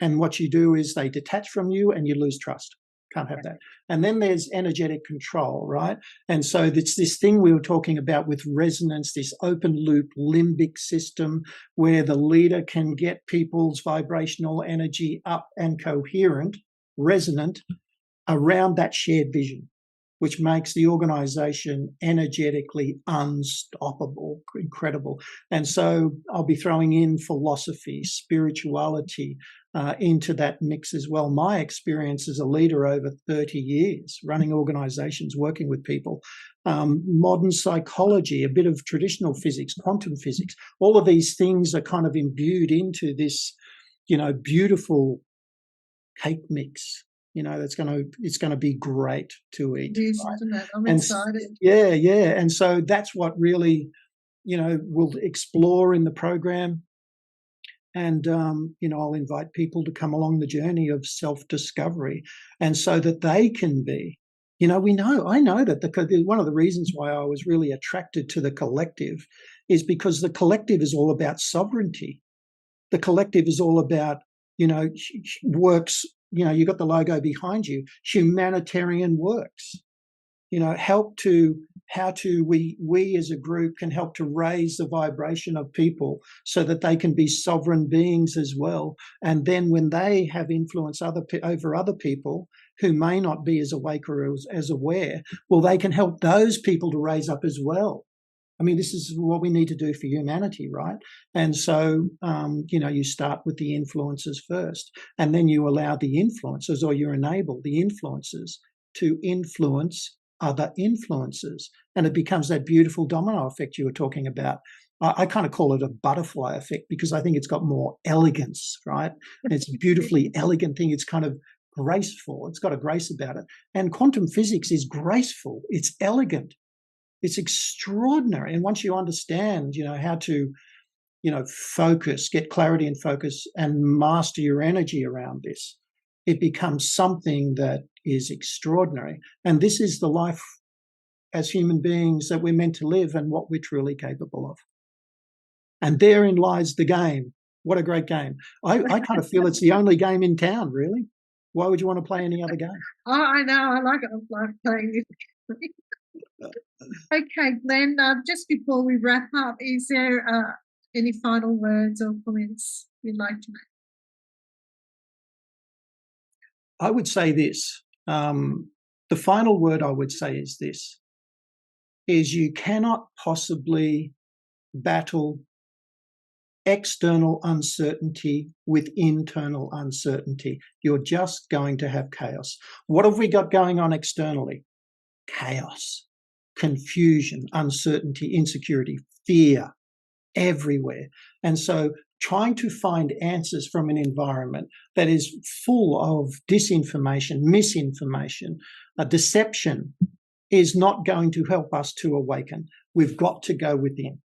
And what you do is they detach from you and you lose trust. Can't have that. And then there's energetic control, right? And so it's this thing we were talking about with resonance, this open loop limbic system where the leader can get people's vibrational energy up and coherent, resonant around that shared vision, which makes the organization energetically unstoppable, incredible. And so I'll be throwing in philosophy, spirituality into that mix as well. My experience as a leader over 30 years, running organizations, working with people, modern psychology, a bit of traditional physics, quantum physics, all of these things are kind of imbued into this, beautiful cake mix. It's going to be great to eat. It is, right? isn't it? I'm excited. Yeah. And so that's what really, we'll explore in the program. And, I'll invite people to come along the journey of self-discovery and so that they can be, I know that one of the reasons why I was really attracted to the collective is because the collective is all about sovereignty. The collective is all about, works, you've got the logo behind you, humanitarian works, we as a group can help to raise the vibration of people so that they can be sovereign beings as well. And then when they have influence over other people who may not be as awake or as aware, well, they can help those people to raise up as well. I mean, this is what we need to do for humanity, right? And so, you start with the influencers first, and then you allow the influencers, or you enable the influencers to influence other influencers. And it becomes that beautiful domino effect you were talking about. I kind of call it a butterfly effect because I think it's got more elegance, right? It's a beautifully elegant thing. It's kind of graceful. It's got a grace about it. And quantum physics is graceful. It's elegant. It's extraordinary. And once you understand, how to, focus, get clarity and focus and master your energy around this, it becomes something that is extraordinary. And this is the life as human beings that we're meant to live and what we're truly capable of. And therein lies the game. What a great game. I kind of feel it's the only game in town, really. Why would you want to play any other game? Oh, I know. I like it. I like playing it. Okay, Glen, just before we wrap up, is there any final words or comments you'd like to make? I would say this. The final word I would say is this, is you cannot possibly battle external uncertainty with internal uncertainty. You're just going to have chaos. What have we got going on externally? Chaos, confusion, uncertainty, insecurity, fear everywhere. And so trying to find answers from an environment that is full of disinformation, misinformation, deception is not going to help us to awaken. We've got to go within.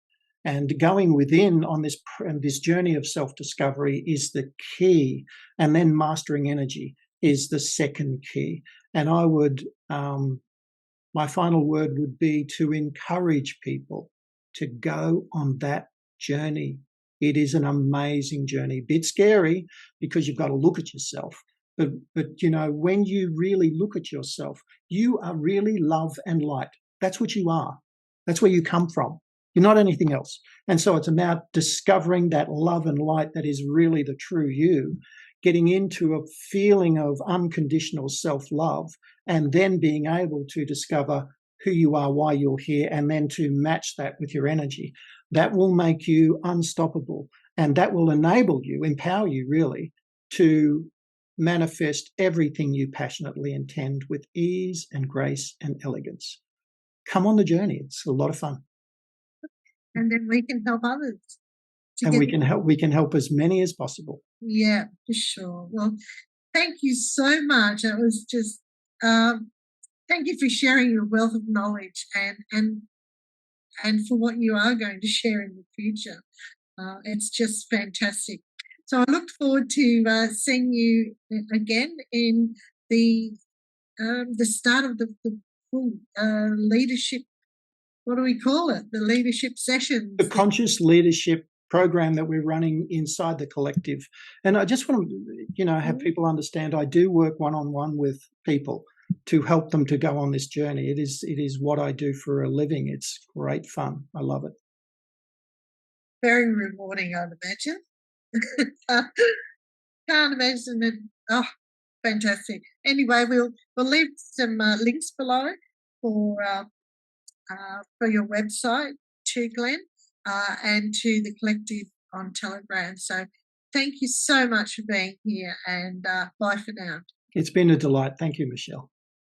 And going within on this journey of self-discovery is the key. And then mastering energy is the second key. And I would, my final word would be to encourage people to go on that journey. It is an amazing journey. A bit scary because you've got to look at yourself. But when you really look at yourself, you are really love and light. That's what you are. That's where you come from. You're not anything else. And so it's about discovering that love and light that is really the true you, getting into a feeling of unconditional self-love, and then being able to discover who you are, why you're here, and then to match that with your energy. That will make you unstoppable, and that will enable you, empower you really, to manifest everything you passionately intend with ease and grace and elegance. Come on the journey. It's a lot of fun. And then we can help others. And we can help as many as possible. Yeah, for sure. Well, thank you so much. It was just thank you for sharing your wealth of knowledge and for what you are going to share in the future. It's just fantastic. So I look forward to seeing you again in the start of the full leadership. What do we call it? The leadership sessions. The conscious leadership program that we're running inside the collective. And I just want to, have people understand I do work one-on-one with people to help them to go on this journey. It is what I do for a living. It's great fun. I love it. Very rewarding, I'd imagine. Can't imagine it. Oh, fantastic. Anyway, we'll leave some links below for your website to Glen and to the collective on Telegram. So thank you so much for being here, and bye for now. It's been a delight. Thank you, Michelle.